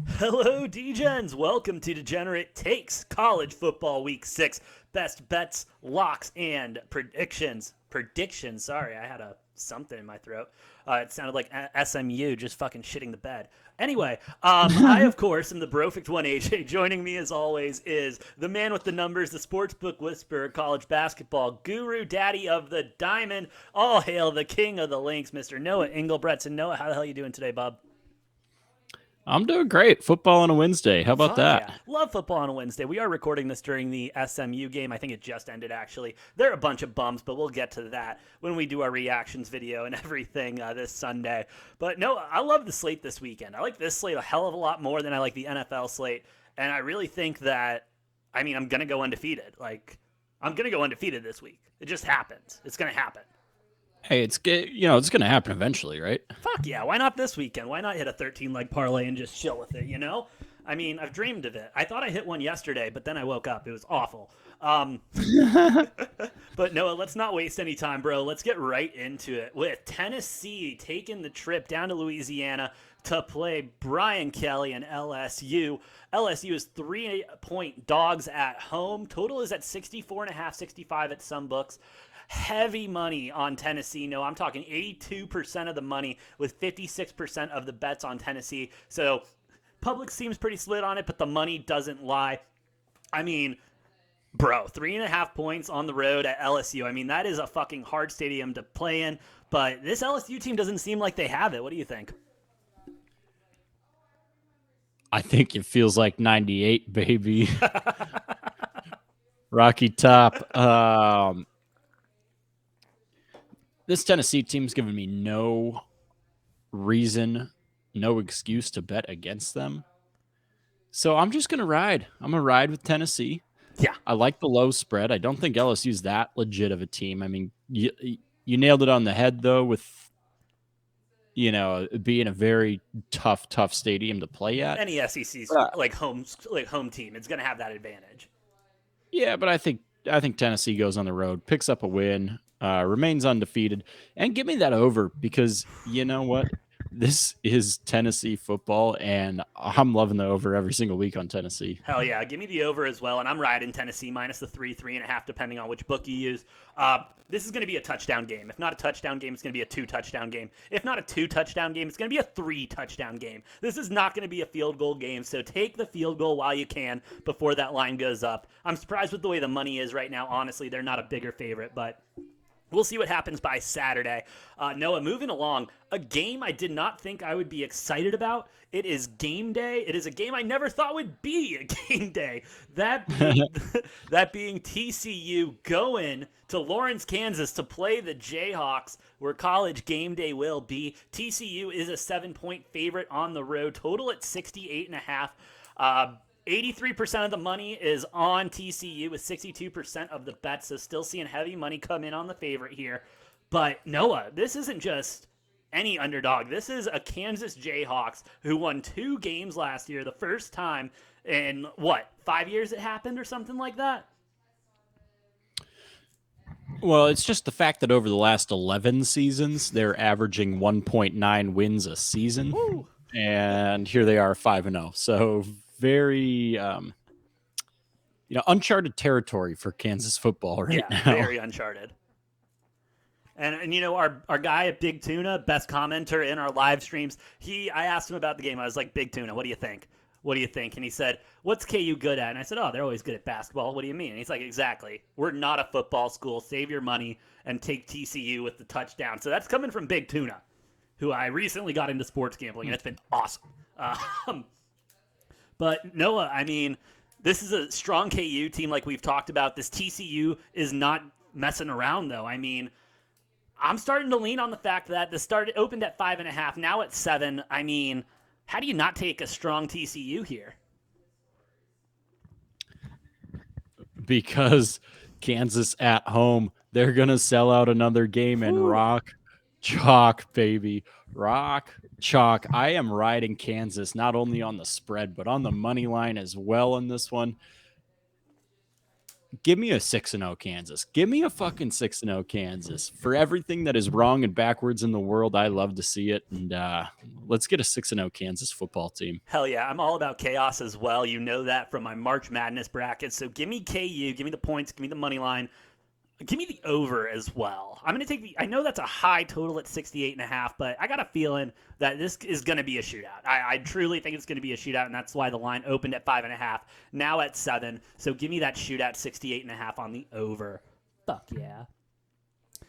Hello, Degens. Welcome to Degenerate Takes College Football Week 6. Best bets, locks, and predictions. Predictions. Sorry, I had something in my throat. It sounded like SMU just fucking shitting the bed. Anyway, I, of course, am the Brofect1 AJ. Joining me, as always, is the man with the numbers, the sportsbook whisperer, college basketball guru, daddy of the diamond. All hail the king of the links, Mr. Noah Engelbretson. Noah, how the hell are you doing today, bub? I'm doing great. Football on a Wednesday. How about Fuck yeah. that? Love football on a Wednesday. We are recording this during the SMU game. I think it just ended, actually. They're a bunch of bums, but we'll get to that when we do our reactions video and everything this Sunday. But no, I love the slate this weekend. I like this slate a hell of a lot more than I like the NFL slate. And I really think that, I'm going to go undefeated. I'm going to go undefeated this week. It just happens. It's going to happen. Hey, it's it's going to happen eventually, right? Fuck yeah, why not this weekend? Why not hit a 13 leg parlay and just chill with it? I've dreamed of it. I thought I hit one yesterday, but then I woke up. It was awful. But Noah, let's not waste any time, bro. Let's get right into it with Tennessee taking the trip down to Louisiana to play Brian Kelly and LSU. LSU is 3-point dogs at home. Total is at 64.5, 65 at some books. Heavy money on Tennessee. No, I'm talking 82% of the money with 56% of the bets on Tennessee. So public seems pretty split on it, but the money doesn't lie. I mean, bro, 3.5 points on the road at LSU. That is a fucking hard stadium to play in, but this LSU team doesn't seem like they have it. What do you think? I think it feels like 98, baby. Rocky Top. This Tennessee team's given me no reason, no excuse to bet against them. So I'm just going to ride. I'm going to ride with Tennessee. Yeah. I like the low spread. I don't think LSU's that legit of a team. You nailed it on the head, though, with being a very tough stadium to play at. Any SEC's home team, it's going to have that advantage. Yeah, but I think Tennessee goes on the road, picks up a win, remains undefeated, and give me that over because you know what? This is Tennessee football, and I'm loving the over every single week on Tennessee. Hell yeah, give me the over as well, and I'm riding Tennessee minus the 3.5, depending on which book you use. This is going to be a touchdown game. If not a touchdown game, it's going to be a 2-touchdown game. If not a 2-touchdown game, it's going to be a 3-touchdown game. This is not going to be a field goal game, so take the field goal while you can before that line goes up. I'm surprised with the way the money is right now. Honestly, they're not a bigger favorite, but we'll see what happens by Saturday. Noah, moving along, a game I did not think I would be excited about. It is game day. It is a game I never thought would be a game day. That being TCU going to Lawrence, Kansas to play the Jayhawks, where college game day will be. TCU is a 7-point favorite on the road. Total at 68.5. 83% of the money is on TCU with 62% of the bets, so still seeing heavy money come in on the favorite here. But Noah, this isn't just any underdog. This is a Kansas Jayhawks who won 2 games last year, the first time in, 5 years it happened or something like that? Well, it's just the fact that over the last 11 seasons, they're averaging 1.9 wins a season. Woo. And here they are 5-0. So very uncharted territory for Kansas football right now. Very uncharted. And our guy at Big Tuna, best commenter in our live streams, I asked him about the game. I was like, Big Tuna, what do you think? What do you think? And he said, what's KU good at? And I said, oh, they're always good at basketball. What do you mean? And he's like, exactly. We're not a football school. Save your money and take TCU with the touchdown. So that's coming from Big Tuna, who I recently got into sports gambling, and it's been awesome. But Noah, this is a strong KU team like we've talked about. This TCU is not messing around, though. I'm starting to lean on the fact that opened at 5.5, now at 7. How do you not take a strong TCU here? Because Kansas at home, they're going to sell out another game and rock chalk, baby. Rock chalk. I am riding Kansas not only on the spread, but on the money line as well in this one. Give me a 6-0 Kansas. Give me a fucking 6-0 Kansas. For everything that is wrong and backwards in the world, I love to see it. And let's get a 6-0 Kansas football team. Hell yeah, I'm all about chaos as well. You know that from my March Madness bracket. So give me KU, give me the points, give me the money line. Give me the over as well. I'm going to take I know that's a high total at 68.5, but I got a feeling that this is going to be a shootout. I truly think it's going to be a shootout, and that's why the line opened at 5.5, now at 7. So give me that shootout 68.5 on the over. Fuck yeah.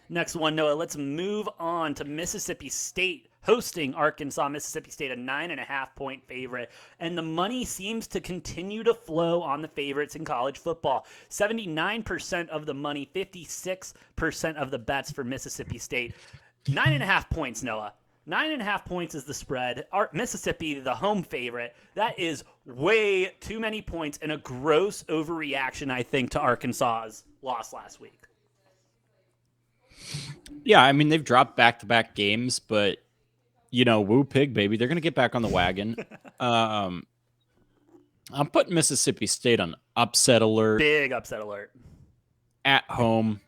Next one, Noah, let's move on to Mississippi State hosting Arkansas. Mississippi State, a 9.5-point favorite. And the money seems to continue to flow on the favorites in college football. 79% of the money, 56% of the bets for Mississippi State. 9.5 points, Noah. 9.5 points is the spread. Mississippi, the home favorite. That is way too many points and a gross overreaction, I think, to Arkansas's loss last week. Yeah, I mean, they've dropped back-to-back games, but, woo pig, baby. They're going to get back on the wagon. I'm putting Mississippi State on upset alert. Big upset alert. At home.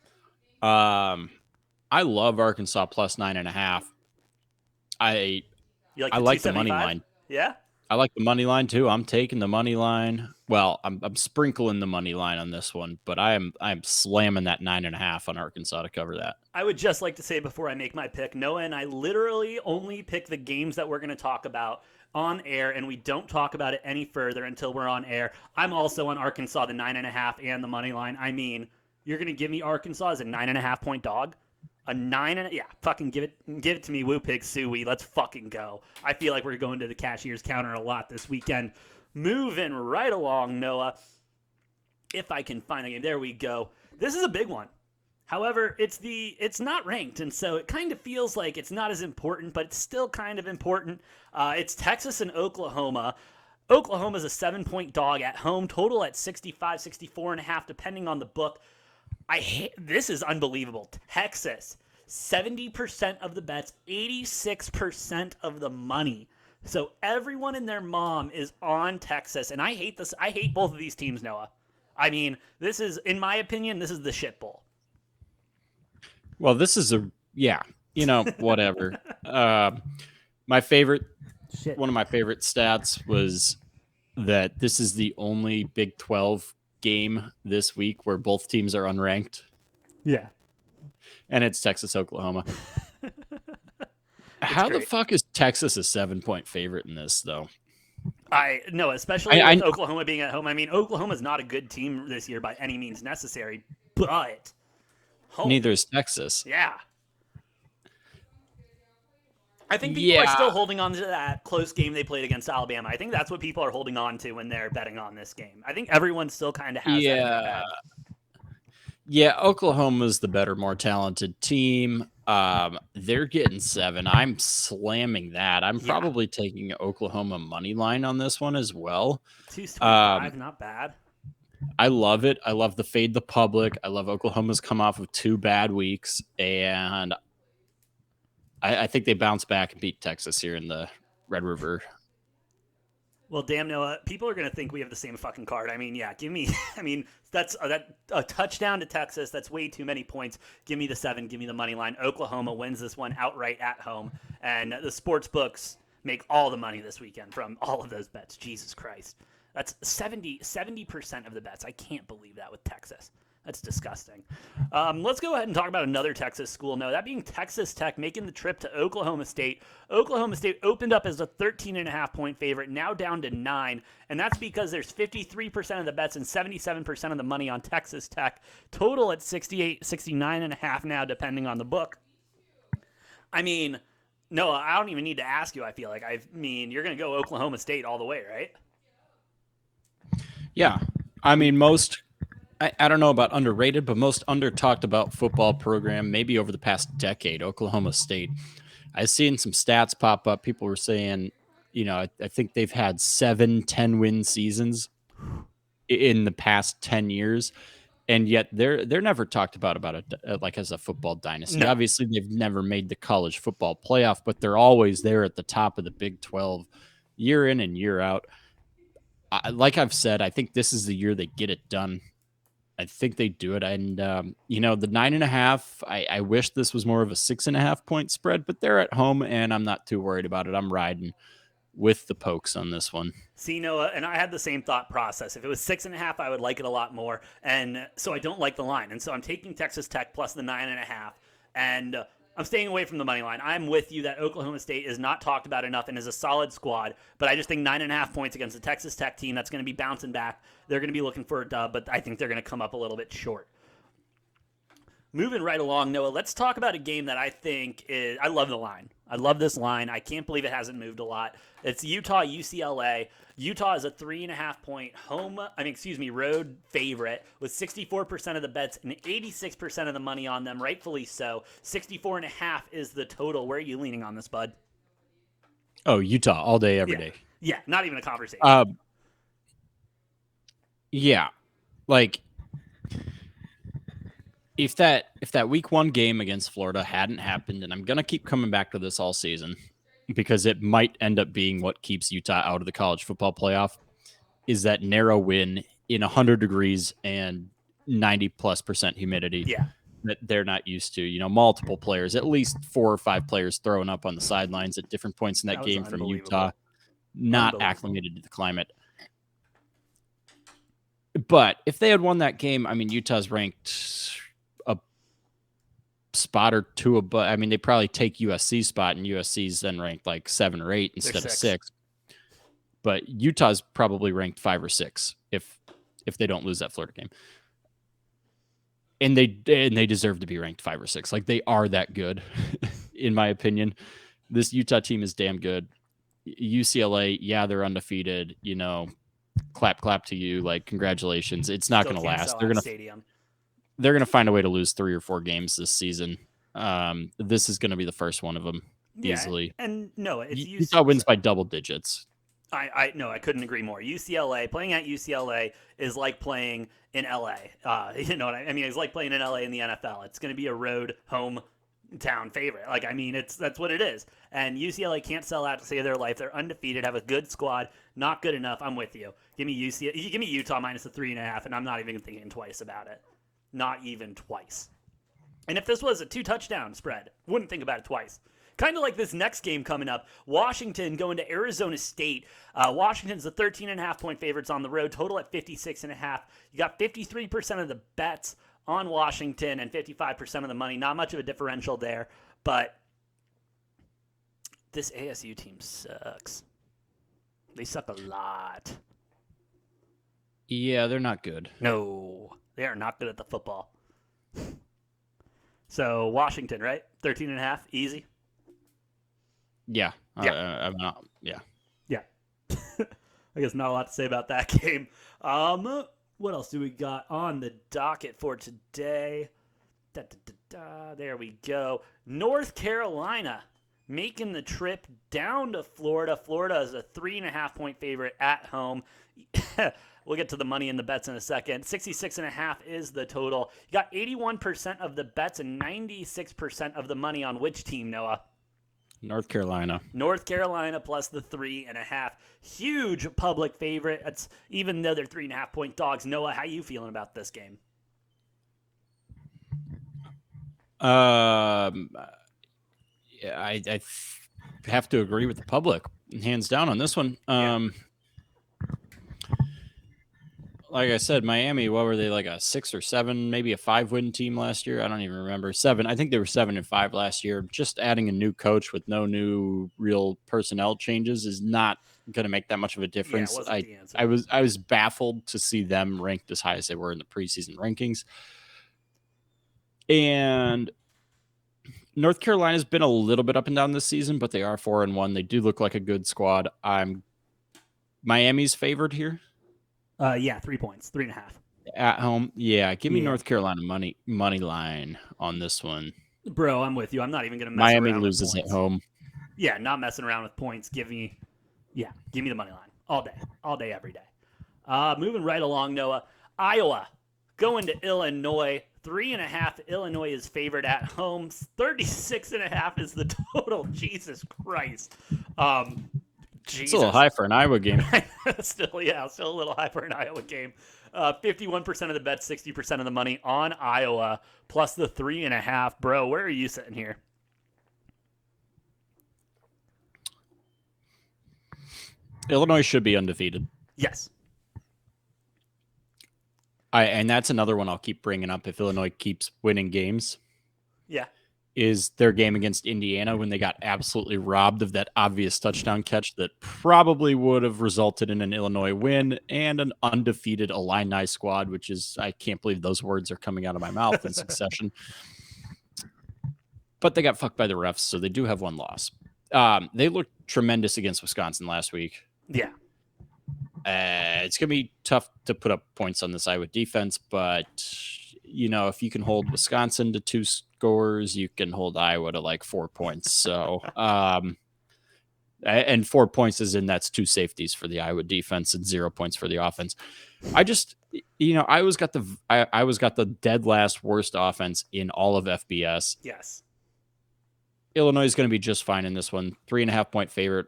I love Arkansas plus 9.5. I like the money line. Yeah? I like the money line too. I'm taking the money line. Well, I'm sprinkling the money line on this one, but I'm slamming that 9.5 on Arkansas to cover that. I would just like to say before I make my pick, Noah and I literally only pick the games that we're going to talk about on air, and we don't talk about it any further until we're on air. I'm also on Arkansas, the 9.5 and the money line. I mean, you're going to give me Arkansas as a 9.5-point dog? A 9 yeah, fucking give it to me, woo pig suey. Let's fucking go. I feel like we're going to the cashier's counter a lot this weekend. Moving right along, Noah. If I can find the game, there we go. This is a big one. However, it's not ranked, and so it kind of feels like it's not as important, but it's still kind of important. It's Texas and Oklahoma. Oklahoma's a 7-point dog at home, total at 65, 64.5, depending on the book. This is unbelievable. Texas, 70% of the bets, 86% of the money. So everyone and their mom is on Texas, and I hate this. I hate both of these teams, Noah. I mean, this is, in my opinion, this is the shit bowl. Well, this is whatever. One of my favorite stats was that this is the only Big 12 game this week where both teams are unranked. Yeah. And it's Texas, Oklahoma. How the fuck is Texas a 7-point favorite in this, though? Especially with Oklahoma being at home. I mean, Oklahoma's not a good team this year by any means necessary, but home. Neither is Texas. Yeah. I think people are still holding on to that close game they played against Alabama. I think that's what people are holding on to when they're betting on this game. I think everyone still kind of has that in their head. Yeah, Oklahoma's the better, more talented team. They're getting 7. I'm slamming that. I'm probably taking Oklahoma money line on this one as well. 225, not bad. I love it. I love the fade the public. I love Oklahoma's come off of 2 bad weeks, and I think they bounce back and beat Texas here in the Red River. Well, damn, Noah, people are going to think we have the same fucking card. I mean, yeah, give me, that's a touchdown to Texas. That's way too many points. Give me the 7. Give me the money line. Oklahoma wins this one outright at home. And the sports books make all the money this weekend from all of those bets. Jesus Christ. That's 70% of the bets. I can't believe that with Texas. That's disgusting. Let's go ahead and talk about another Texas school. No, that being Texas Tech making the trip to Oklahoma State. Oklahoma State opened up as a 13.5-point favorite, now down to 9. And that's because there's 53% of the bets and 77% of the money on Texas Tech. Total at 68, 69.5 now, depending on the book. I mean, no, I don't even need to ask you, I feel like. You're going to go Oklahoma State all the way, right? Yeah. I mean, I don't know about underrated, but most under talked about football program, maybe over the past decade, Oklahoma State. I've seen some stats pop up. People were saying, I think they've had 7 10-win seasons in the past 10 years. And yet they're never talked about it like as a football dynasty. No. Obviously, they've never made the college football playoff, but they're always there at the top of the Big 12 year in and year out. Like I've said, I think this is the year they get it done. I think they do it. And, the 9.5, I wish this was more of a 6.5 point spread, but they're at home and I'm not too worried about it. I'm riding with the Pokes on this one. See, Noah, and I had the same thought process. If it was 6.5, I would like it a lot more. And so I don't like the line. And so I'm taking Texas Tech plus the 9.5. And I'm staying away from the money line. I'm with you that Oklahoma State is not talked about enough and is a solid squad. But I just think 9.5 points against the Texas Tech team that's going to be bouncing back. They're going to be looking for a dub, but I think they're going to come up a little bit short. Moving right along, Noah, let's talk about a game that I think is. I love the line. I love this line. I can't believe it hasn't moved a lot. It's Utah UCLA. Utah is a 3.5 point road favorite with 64% of the bets and 86% of the money on them, rightfully so. 64.5 is the total. Where are you leaning on this, bud? Oh, Utah all day, every day. Yeah, not even a conversation. Yeah, like if that week 1 game against Florida hadn't happened, and I'm gonna keep coming back to this all season because it might end up being what keeps Utah out of the college football playoff, is that narrow win in 100 degrees and 90+% humidity. Yeah. That they're not used to. Multiple players, at least 4 or 5 players throwing up on the sidelines at different points in that game from Utah, not acclimated to the climate. But if they had won that game, I mean, Utah's ranked a spot or two above. I mean, they probably take USC's spot, and USC's then ranked like 7 or 8 instead of 6. But Utah's probably ranked 5 or 6 if they don't lose that Florida game. And they deserve to be ranked 5 or 6. Like, they are that good, in my opinion. This Utah team is damn good. UCLA, yeah, they're undefeated. Clap to you. Like, congratulations. It's not going to last. They're gonna find a way to lose 3 or 4 games this season. This is going to be the first one of them easily. And no, it's Utah wins by double digits. I couldn't agree more. UCLA, playing at UCLA is like playing in LA. You know what I mean? It's like playing in LA in the NFL. It's going to be a road hometown favorite. That's what it is. And UCLA can't sell out to save their life. They're undefeated, have a good squad. Not good enough. I'm with you. Give me Utah minus the 3.5, and I'm not even thinking twice about it. Not even twice. And if this was a 2-touchdown spread, wouldn't think about it twice. Kind of like this next game coming up. Washington going to Arizona State. Washington's the 13.5 point favorites on the road, total at 56.5. You got 53% of the bets on Washington and 55% of the money. Not much of a differential there, but this ASU team sucks. They suck a lot. Yeah, they're not good. No, they are not good at the football. So Washington, right? 13.5, easy. Yeah. I'm not. Yeah. Yeah. I guess not a lot to say about that game. What else do we got on the docket for today? There we go. North Carolina making the trip down to Florida. Florida is a 3.5 point favorite at home. We'll get to the money and the bets in a second. 66.5 is the total. You got 81% of the bets and 96% of the money on which team, Noah? North Carolina. North Carolina plus the 3.5. Huge public favorite. That's even though they're 3.5 point dogs. Noah, how you feeling about this game? I have to agree with the public, hands down on this one. Like I said, Miami, what were they, like a 6 or 7, maybe a 5-win team last year? I don't even remember. 7. I think they were 7-5 last year. Just adding a new coach with no new real personnel changes is not going to make that much of a difference. I was baffled to see them ranked as high as they were in the preseason rankings. And North Carolina's been a little bit up and down this season, but they are 4-1. They do look like a good squad. Miami's favored here. 3 points, 3.5 at home. Yeah, give me North Carolina money line on this one, bro. I'm with you. I'm not even gonna mess Miami around loses with at home. Yeah, not messing around with points. Give me the money line all day, every day. Moving right along, Noah. Iowa going to Illinois. 3.5. Illinois is favored at home. 36.5 is the total. Jesus Christ. It's a little high for an Iowa game. Still a little high for an Iowa game. 51% of the bets, 60% of the money on Iowa, plus the 3.5. Bro, where are you sitting here? Illinois should be undefeated. Yes. And that's another one I'll keep bringing up if Illinois keeps winning games. Yeah. Is their game against Indiana when they got absolutely robbed of that obvious touchdown catch that probably would have resulted in an Illinois win and an undefeated Illini squad, which is, I can't believe those words are coming out of my mouth in succession. But they got fucked by the refs, so they do have one loss. They looked tremendous against Wisconsin last week. Yeah. It's going to be tough to put up points on this Iowa defense, but, if you can hold Wisconsin to 2 scores, you can hold Iowa to like 4 points. So, and 4 points is that's 2 safeties for the Iowa defense and 0 points for the offense. I just, Iowa's got the dead last worst offense in all of FBS. Yes. Illinois is going to be just fine in this one. 3.5 point favorite.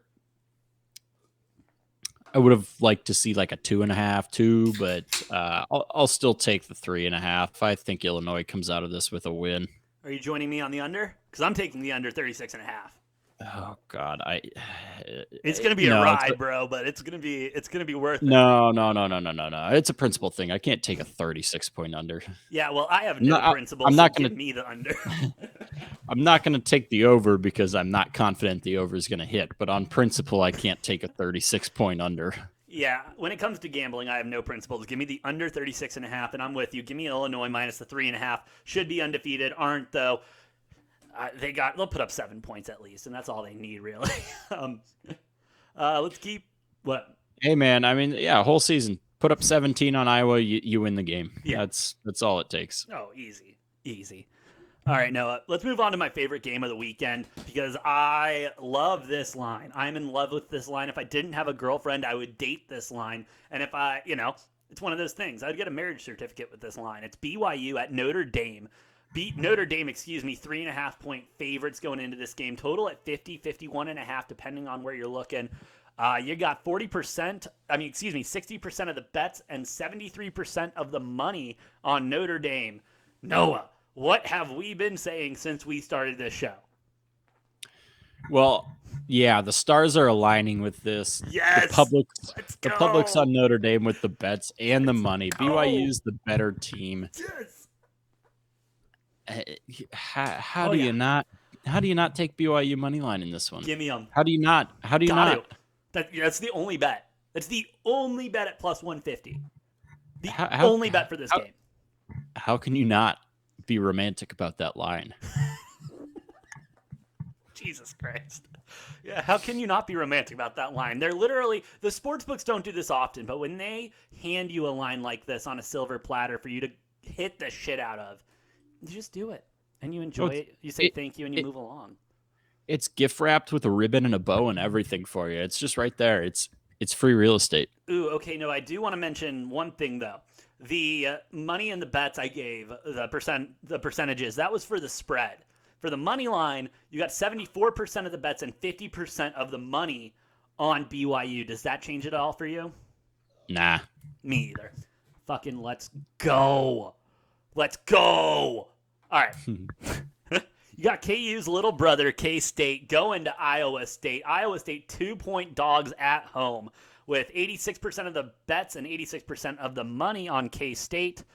I would have liked to see like a 2.5, 2, but I'll still take the 3.5. I think Illinois comes out of this with a win. Are you joining me on the under? Because I'm taking the under 36.5. Oh God, it's gonna be a ride, bro, but it's gonna be worth it. No. It's a principle thing. I can't take a 36-point under. Yeah, well, I have no principle. I'm not gonna give me the under. I'm not gonna take the over because I'm not confident the over is gonna hit. But on principle, I can't take a 36-point under. Yeah, when it comes to gambling, I have no principles. Give me the under 36.5, and I'm with you. Give me Illinois minus the 3.5. Should be undefeated, aren't though. They'll put up 7 points at least, and that's all they need, really. Let's keep what? Hey, man. I mean, yeah, whole season. Put up 17 on Iowa, you win the game. Yeah. That's all it takes. Oh, easy. All right, Noah, let's move on to my favorite game of the weekend because I love this line. I'm in love with this line. If I didn't have a girlfriend, I would date this line. And if it's one of those things. I'd get a marriage certificate with this line. It's BYU at Notre Dame. Beat Notre Dame, 3.5 point favorites going into this game. Total at 51.5, depending on where you're looking. You got 60% of the bets and 73% of the money on Notre Dame. Noah, what have we been saying since we started this show? Well, yeah, the stars are aligning with this. Yes. The public's on Notre Dame with the bets and the money. BYU's the better team. Yes. How do you not take BYU money line in this one? Give me them. How do you not? That's the only bet. That's the only bet at plus 150. Only bet for this game. How can you not be romantic about that line? Jesus Christ. Yeah, how can you not be romantic about that line? They're literally, the sports books don't do this often, but when they hand you a line like this on a silver platter for you to hit the shit out of, you just do it. And you enjoy it. You say thank you and you move along. It's gift wrapped with a ribbon and a bow and everything for you. It's just right there. It's free real estate. Ooh, okay. No, I do want to mention one thing though. The money and the bets I gave, the percentages, that was for the spread. For the money line, you got 74% of the bets and 50% of the money on BYU. Does that change it all for you? Nah. Me either. Fucking let's go. Let's go. All right. You got KU's little brother, K-State, going to Iowa State. Iowa State 2-point dogs at home with 86% of the bets and 86% of the money on K-State.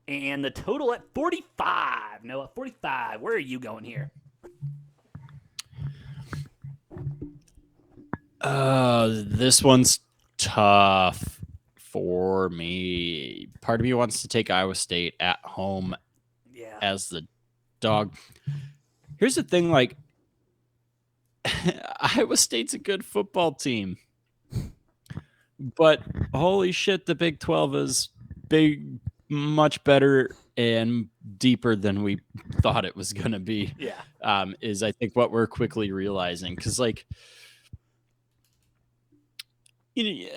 And the total at 45. Noah, 45. Where are you going here? This one's tough for me. Part of me wants to take Iowa State at home as the dog. Here's the thing, like, Iowa State's a good football team. But holy shit, the Big 12 is much better and deeper than we thought it was going to be. Yeah. Is I think what we're quickly realizing. Because, like, you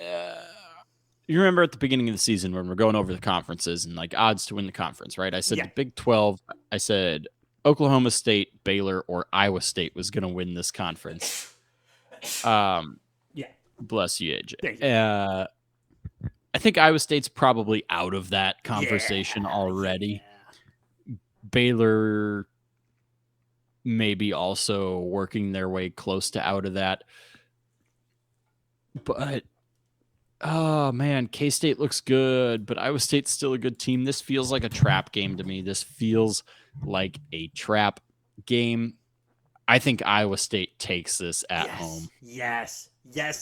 remember at the beginning of the season when we're going over the conferences and, like, odds to win the conference, right? I said the Big 12, I said Oklahoma State, Baylor, or Iowa State was going to win this conference. Yeah. Bless you, Thank AJ. I think Iowa State's probably out of that you. conversation Yeah, already. yeah. Baylor maybe also working their way close to out of that. But oh man, K-State looks good, but Iowa State's still a good team. This feels like a trap game to me. This feels like a trap game. I think Iowa State takes this at home. Yes,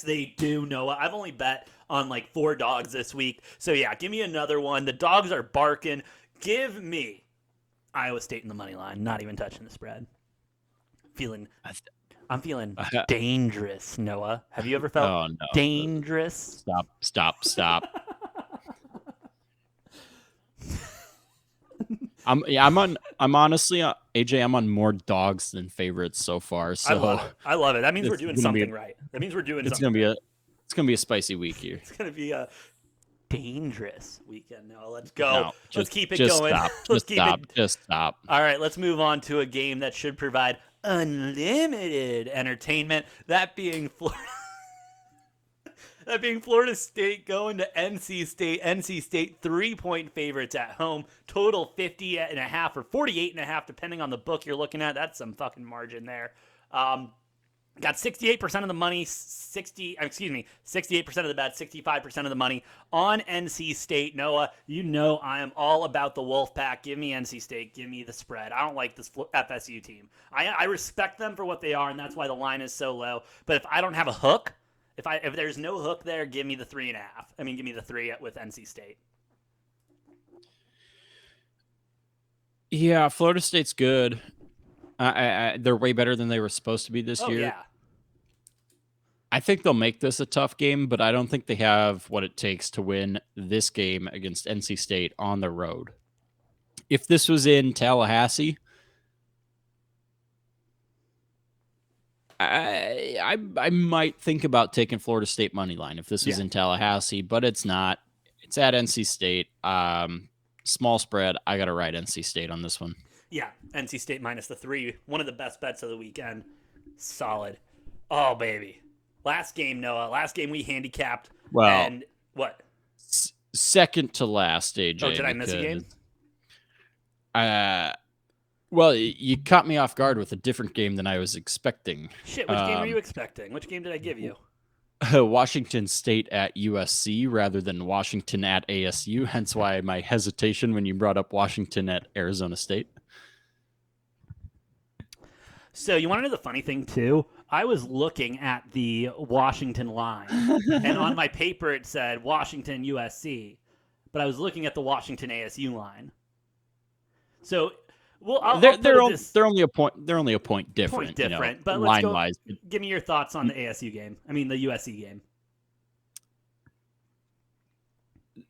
they do, Noah. I've only bet on like 4 dogs this week. So yeah, give me another one. The dogs are barking. Give me Iowa State in the money line. Not even touching the spread. I'm feeling dangerous, Noah. Have you ever felt Oh no. dangerous? Stop. I'm honestly AJ, I'm on more dogs than favorites so far. So I love it. That means we're doing something right. That means we're doing something. It's gonna be a spicy week here. It's gonna be a dangerous weekend. Noah, let's go. No, let's keep it going. Just stop. All right, let's move on to a game that should provide unlimited entertainment. That being Florida State going to NC State. NC State 3-point favorites at home. Total 50.5 or 48.5, depending on the book you're looking at. That's some fucking margin there. Got 68% of the money, 68% of the bet, 65% of the money on NC State. Noah, you know I am all about the Wolfpack. Give me NC State. Give me the spread. I don't like this FSU team. I respect them for what they are, and that's why the line is so low. But if I don't have a hook, if there's no hook there, give me the 3.5. Give me the 3 with NC State. Yeah, Florida State's good. They're way better than they were supposed to be this year. Yeah. I think they'll make this a tough game, but I don't think they have what it takes to win this game against NC State on the road. If this was in Tallahassee, I might think about taking Florida State money line if this was in Tallahassee, but it's not. It's at NC State. Small spread. I got to ride NC State on this one. Yeah, NC State minus the 3. One of the best bets of the weekend. Solid. Oh, baby. Last game, Noah. Last game we handicapped. Well, and what? Second to last, AJ. Oh, did I miss a game? Well, you caught me off guard with a different game than I was expecting. Shit, which game were you expecting? Which game did I give you? Washington State at USC rather than Washington at ASU, hence why my hesitation when you brought up Washington at Arizona State. So you want to know the funny thing, too? I was looking at the Washington line, and on my paper it said Washington USC, but I was looking at the Washington ASU line. So, well, they're only a point. They're only a point different. But line wise. Give me your thoughts on the ASU game. The USC game.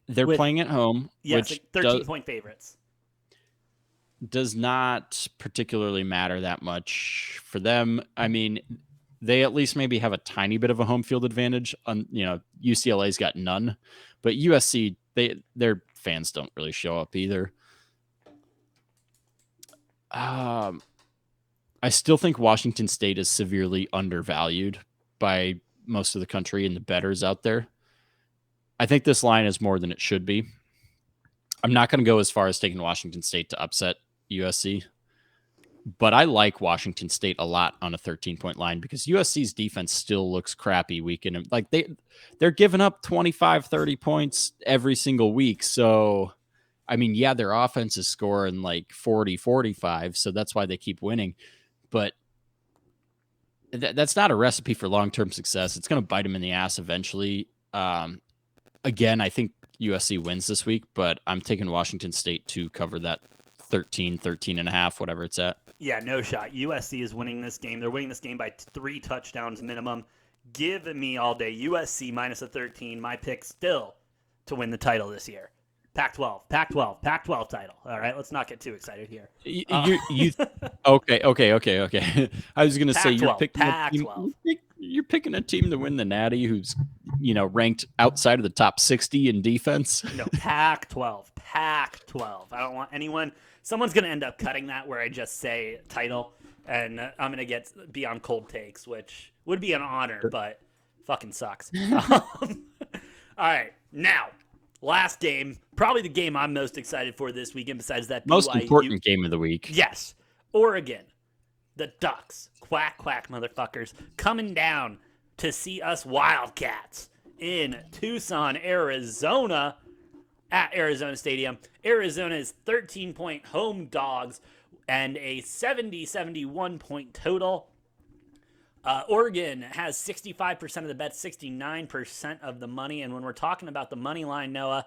They're playing at home. Yes, which 13-point favorites. Does not particularly matter that much for them. They at least maybe have a tiny bit of a home field advantage. UCLA's got none, but USC, their fans don't really show up either. I still think Washington State is severely undervalued by most of the country and the bettors out there. I think this line is more than it should be. I'm not going to go as far as taking Washington State to upset USC, but I like Washington State a lot on a 13-point line because USC's defense still looks crappy week in. Like they're giving up 25, 30 points every single week. So, their offense is scoring like 40, 45. So that's why they keep winning. But that's not a recipe for long-term success. It's going to bite them in the ass eventually. Again, I think USC wins this week, but I'm taking Washington State to cover that 13.5, whatever it's at. Yeah, no shot. USC is winning this game. They're winning this game by 3 touchdowns minimum. Give me all day. USC minus a 13. My pick still to win the title this year. Pac-12 title. All right, let's not get too excited here. Okay. I was going to say you're picking a team to win the Natty who's ranked outside of the top 60 in defense. No, Pac-12. I don't want anyone. Someone's going to end up cutting that where I just say title, and I'm going to be on cold takes, which would be an honor, but Fucking sucks. All right, now, last game, probably the game I'm most excited for this weekend besides that Most BYU. important game of the week. Yes, Oregon, the Ducks, quack, quack motherfuckers, coming down to see us Wildcats in Tucson, Arizona, at Arizona Stadium. Arizona is 13-point home dogs and a 70-71 point total. Oregon has 65% of the bets, 69% of the money. And when we're talking about the money line, Noah,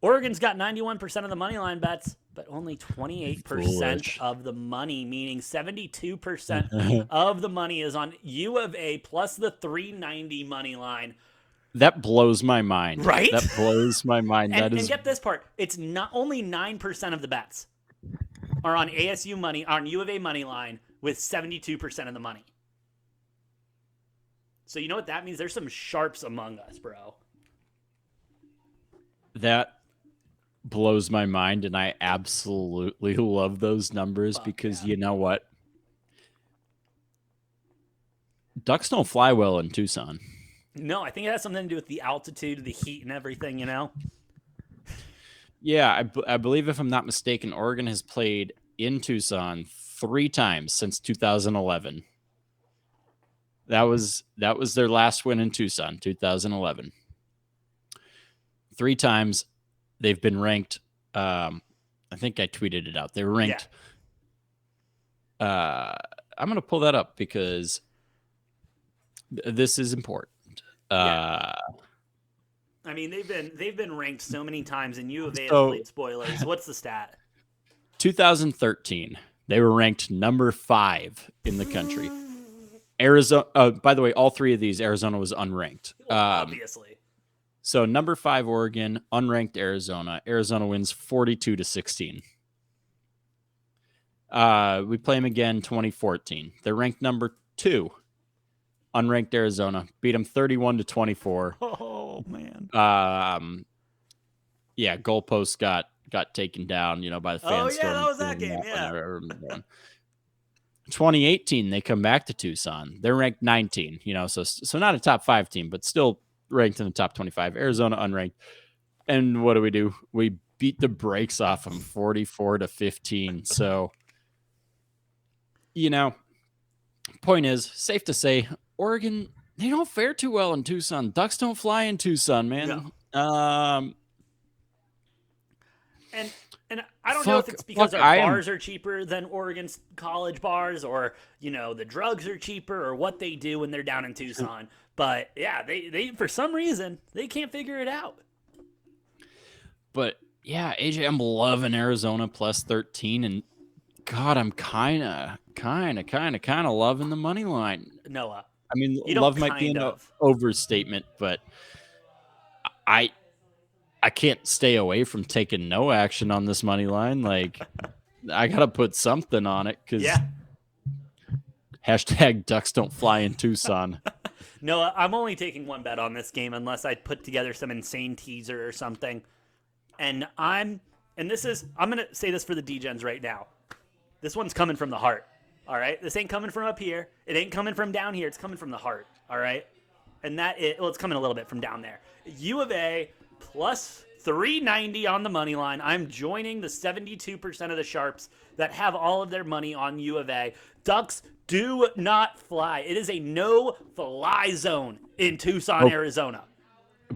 Oregon's got 91% of the money line bets, but only 28% of the money, meaning 72% of the money is on U of A plus the 390 money line. That blows my mind. Right? That blows my mind. And get this part. It's not only 9% of the bets are on ASU money, on U of A money line with 72% of the money. So you know what that means? There's some sharps among us, bro. That blows my mind, and I absolutely love those numbers because you know what? Ducks don't fly well in Tucson. No, I think it has something to do with the altitude, the heat, and everything, you know? Yeah, I believe, if I'm not mistaken, Oregon has played in Tucson 3 times since 2011. That was their last win in Tucson, 2011. 3 times they've been ranked. I think I tweeted it out. They were ranked. Yeah. I'm going to pull that up because this is important. Yeah. I mean, they've been ranked so many times, and U of A has played spoilers. What's the stat? 2013, they were ranked number 5 in the country. Arizona. By the way, all 3 of these, Arizona was unranked. Obviously. So number 5, Oregon, unranked Arizona. Arizona wins 42-16. We play them again 2014. They're ranked number 2. Unranked Arizona beat them 31-24. Oh man. Yeah, goalposts got taken down, by the fans. Oh yeah, that was that game. Yeah. 2018, they come back to Tucson. They're ranked 19. So not a top 5 team, but still ranked in the top 25. Arizona unranked. And what do? We beat the brakes off them 44-15. So, point is, safe to say, Oregon, they don't fare too well in Tucson. Ducks don't fly in Tucson, man. No. And I don't know if it's because our bars are cheaper than Oregon's college bars, or the drugs are cheaper, or what they do when they're down in Tucson. But yeah, they for some reason they can't figure it out. But yeah, AJ, I'm loving Arizona plus 13, and God, I'm kind of loving the money line. Noah, I mean, love might be an overstatement, but I can't stay away from taking no action on this money line. Like, I gotta put something on it because hashtag Ducks don't fly in Tucson. No, I'm only taking one bet on this game unless I put together some insane teaser or something. And I'm gonna say this for the D-Gens right now. This one's coming from the heart. All right, this ain't coming from up here. It ain't coming from down here. It's coming from the heart. All right, and it's coming a little bit from down there. U of A plus 390 on the money line. I'm joining the 72% of the sharps that have all of their money on U of A. Ducks do not fly. It is a no-fly zone in Tucson, Arizona.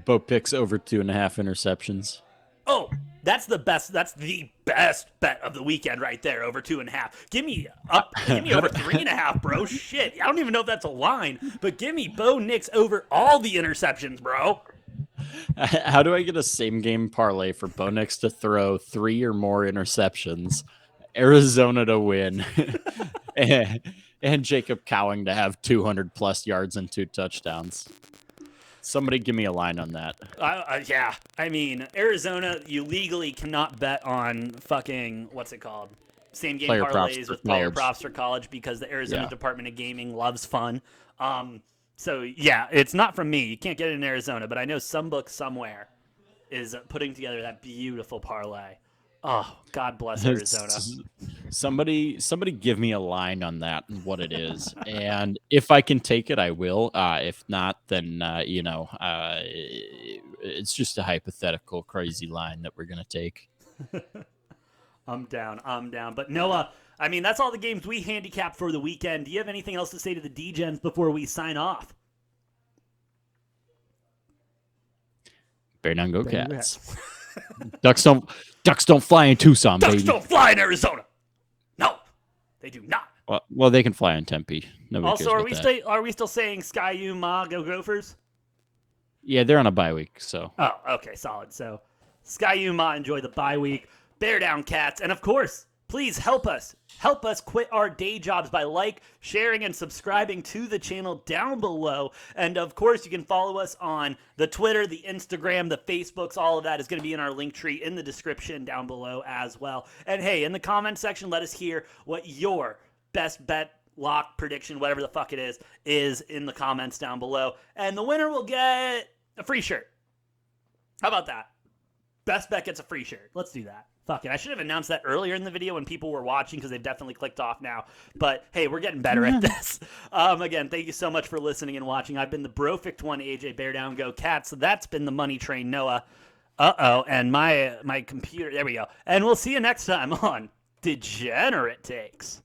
Bo picks over 2.5 interceptions. Oh, that's the best. That's the best bet of the weekend right there, over 2.5. Give me over 3.5, bro. Shit, I don't even know if that's a line, but give me Bo Nix over all the interceptions, bro. How do I get a same game parlay for Bo Nix to throw 3 or more interceptions, Arizona to win, and Jacob Cowing to have 200 plus yards and 2 touchdowns? Somebody give me a line on that. Yeah. I mean, Arizona, you legally cannot bet on fucking, what's it called? Same game Player parlays with player props for college because the Arizona Department of Gaming loves fun. So, yeah, it's not from me. You can't get it in Arizona, but I know some book somewhere is putting together that beautiful parlay. Oh, God bless Arizona. Somebody give me a line on that and what it is. And if I can take it, I will. If not, then, it's just a hypothetical crazy line that we're going to take. I'm down. But Noah, I mean, that's all the games we handicapped for the weekend. Do you have anything else to say to the D-Gens before we sign off? Bear down, go Cats. Ducks don't fly in Tucson, Ducks baby. don't fly in Arizona. No, they do not. Well, they can fly in Tempe. Nobody Also, cares are we still saying Sky U Ma go Gophers? Yeah, they're on a bye week, so. Oh, okay, solid. So, Sky U Ma, enjoy the bye week. Bear down, Cats, and of course, please help us quit our day jobs by sharing, and subscribing to the channel down below. And of course, you can follow us on the Twitter, the Instagram, the Facebooks. All of that is going to be in our link tree in the description down below as well. And hey, in the comment section, let us hear what your best bet, lock, prediction, whatever the fuck it is in the comments down below. And the winner will get a free shirt. How about that? Best bet gets a free shirt. Let's do that. Fuck it. I should have announced that earlier in the video when people were watching, because they've definitely clicked off now. But hey, we're getting better at this. Again, thank you so much for listening and watching. I've been the Brofect1 AJ, Bear Down Go Cats. That's been the Money Train Noah. And my computer. There we go. And we'll see you next time on Degenerate Takes.